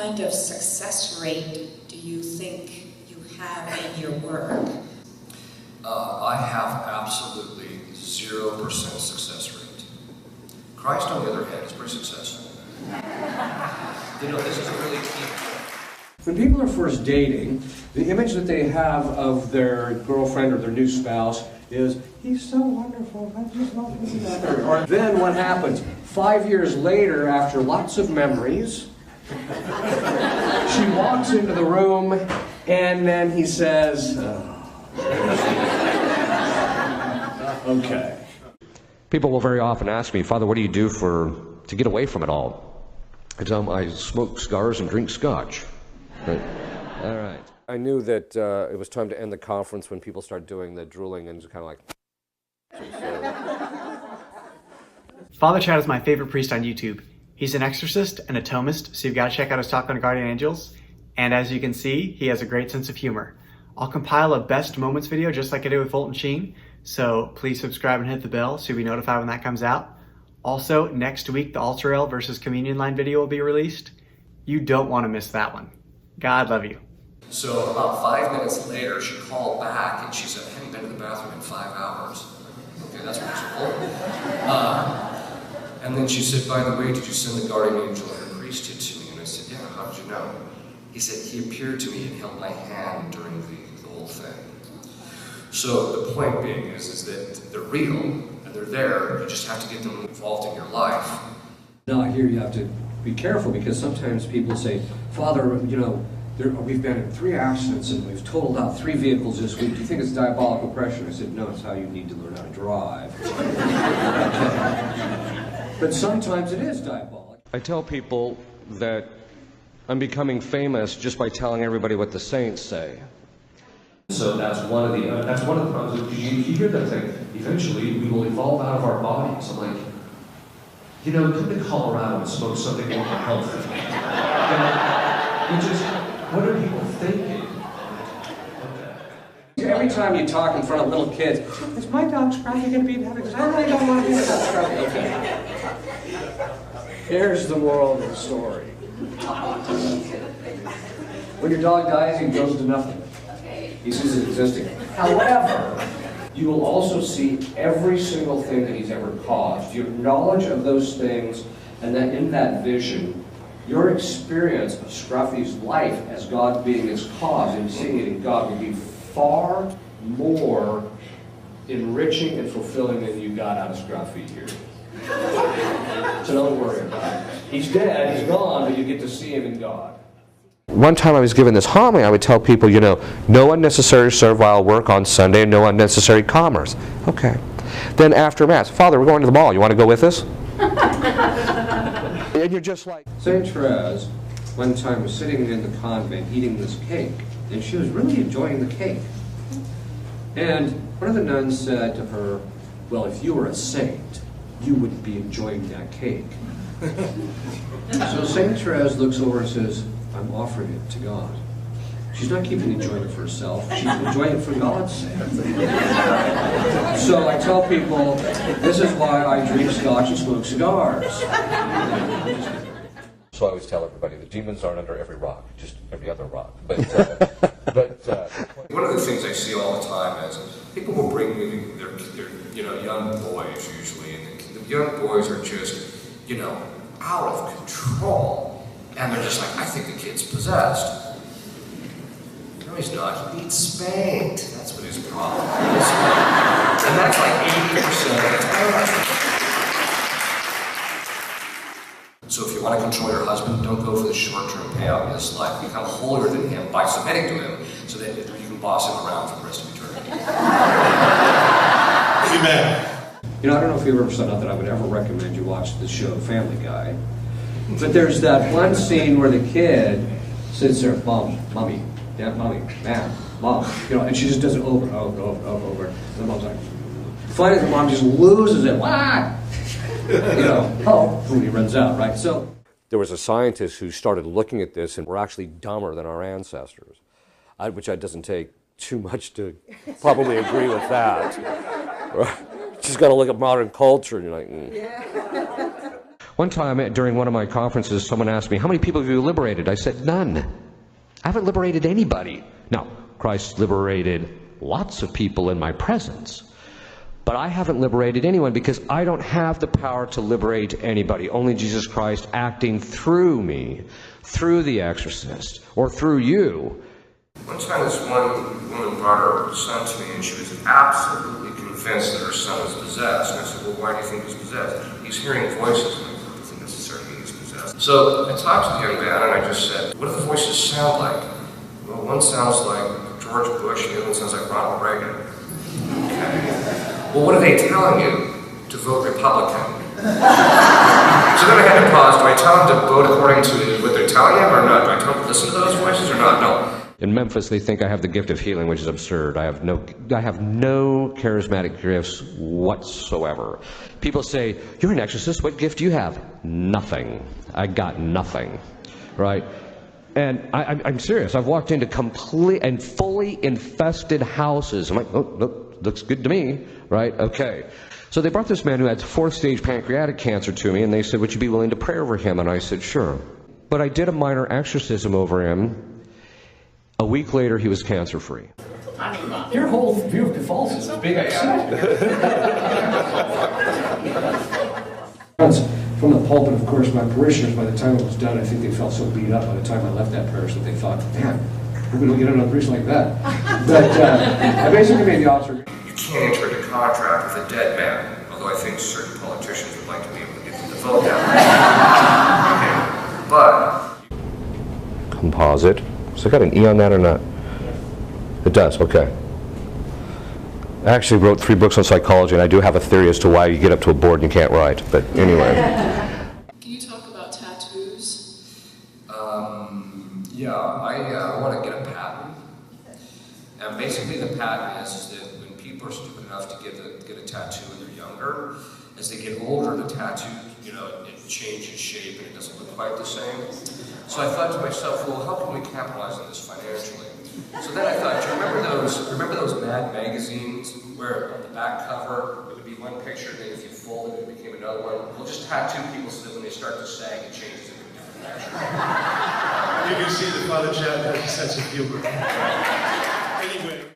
kind of success rate do you think you have in your work? I have absolutely 0% success rate. Christ, on the other hand, is pretty successful. This is a really key point. When people are first dating, the image that they have of their girlfriend or their new spouse is, he's so wonderful, I just love him. Or then what happens? 5 years later, after lots of memories, she walks into the room, and then he says, okay. People will very often ask me, Father, what do you do to get away from it all? I tell them I smoke cigars and drink scotch. Right. All right. I knew that it was time to end the conference when people started doing the drooling and just kind of like... Father Chad is my favorite priest on YouTube. He's an exorcist and a Thomist, so you've got to check out his talk on guardian angels. And as you can see, he has a great sense of humor. I'll compile a best moments video just like I did with Fulton Sheen, so please subscribe and hit the bell so you'll be notified when that comes out. Also, next week the altar rail versus communion line video will be released. You don't want to miss that one. God love you. So about 5 minutes later, she called back and she said, I haven't been to the bathroom in 5 hours. Okay, that's reasonable. And then she said, by the way, did you send the guardian angel and the priest to me? And I said, yeah, how did you know? He said, he appeared to me and held my hand during the whole thing. So the point being is that they're real and they're there. You just have to get them involved in your life. Now here you have to be careful because sometimes people say, Father, we've been in 3 accidents and we've totaled out 3 vehicles this week. Do you think it's diabolical pressure? I said, no, it's how you need to learn how to drive. But sometimes it is diabolic. I tell people that I'm becoming famous just by telling everybody what the saints say. So that's one of the problems. You hear that thing, eventually we will evolve out of our bodies. I'm like, come to Colorado and smoke something more healthy. What are people thinking? Okay. Every time you talk in front of little kids, is my dog Scruffy going to be in heaven? Because I really don't want to be with that Scruffy. Okay. Here's the moral of the story. When your dog dies, he goes to nothing. He ceases existing. However, you will also see every single thing that he's ever caused. Your knowledge of those things, and that in that vision, your experience of Scruffy's life as God being its cause and seeing it in God will be far more enriching and fulfilling than you got out of Scruffy here. So don't worry about it. He's dead, he's gone, but you get to see him in God. One time I was given this homily, I would tell people, no unnecessary servile work on Sunday and no unnecessary commerce. Okay. Then after Mass, Father, we're going to the mall. You want to go with us? And you're just like... St. Therese, one time, was sitting in the convent eating this cake, and she was really enjoying the cake. And one of the nuns said to her, well, if you were a saint, you wouldn't be enjoying that cake. So St. Therese looks over and says, I'm offering it to God. She's not keeping enjoying it for herself. She's enjoying it for God's sake. So I tell people, this is why I drink scotch and smoke cigars. So I always tell everybody, the demons aren't under every rock, just every other rock. But one of the things I see all the time is people will bring me their young boys usually, and the young boys are just, out of control. And they're just like, I think the kid's possessed. No, he's not. He needs spanked. That's what his problem is. And that's like 80% of the time. So if you want to control your husband, don't go for the short-term payout in this life. Become holier than him by submitting to him so that you can boss him around for the rest of eternity. Amen. I don't know if you ever said that I would ever recommend you watch the show Family Guy. But there's that one scene where the kid sits there, Mom, Mommy, Dad, Mommy, Mom, Mom, and she just does it over and over and over and over. And the mom's like, finally the mom just loses it. What? When he runs out, right? So there was a scientist who started looking at this and we're actually dumber than our ancestors, which doesn't take too much to probably agree with that. Just got to look at modern culture and you're like, Yeah. One time during one of my conferences, someone asked me, how many people have you liberated? I said, none. I haven't liberated anybody. Now, Christ liberated lots of people in my presence. But I haven't liberated anyone because I don't have the power to liberate anybody. Only Jesus Christ acting through me, through the exorcist, or through you. One time this one woman brought her son to me and she was absolutely convinced that her son was possessed. And I said, well, why do you think he's possessed? He's hearing voices. And I thought, it doesn't necessarily mean he's possessed. So I talked to the young man and I just said, what do the voices sound like? Well, one sounds like George Bush and the other one sounds like Ronald Reagan. Okay. Well, what are they telling you? To vote Republican. So then I had to pause. Do I tell them to vote according to what they're telling them or not? Do I tell them to listen to those voices or not? No. In Memphis, they think I have the gift of healing, which is absurd. I have no charismatic gifts whatsoever. People say, you're an exorcist, what gift do you have? Nothing. I got nothing, right? And I'm serious. I've walked into complete and fully infested houses. I'm like, oh, look, looks good to me, right? Okay. So they brought this man who had 4th stage pancreatic cancer to me, and they said, would you be willing to pray over him? And I said, sure. But I did a minor exorcism over him. A week later, he was cancer-free. Your whole view of Catholicism is big upset. From the pulpit, of course, my parishioners, by the time it was done, I think they felt so beat up by the time I left that parish that they thought, man, we're going to get another priest like that. But I basically made the observation. You can't enter into contract with a dead man, although I think certain politicians would like to be able to get them to vote that way. Okay. But Composite. So I got an E on that or not? It does, okay. I actually wrote 3 books on psychology, and I do have a theory as to why you get up to a board and you can't write, but anyway. Can you talk about tattoos? yeah, I want to get a patent. And basically the patent is that when people are stupid enough to get a tattoo when they're younger, as they get older, the tattoo, it changes shape and it doesn't look quite the same. So I thought to myself, well, how can we capitalize on this financially? So then I thought, do you remember those Mad magazines where on the back cover it would be one picture, and then if you fold it, it became another one? We'll just tattoo people so that when they start to sag, it changes into a different picture. You can see that Father Chad has a sense of humor.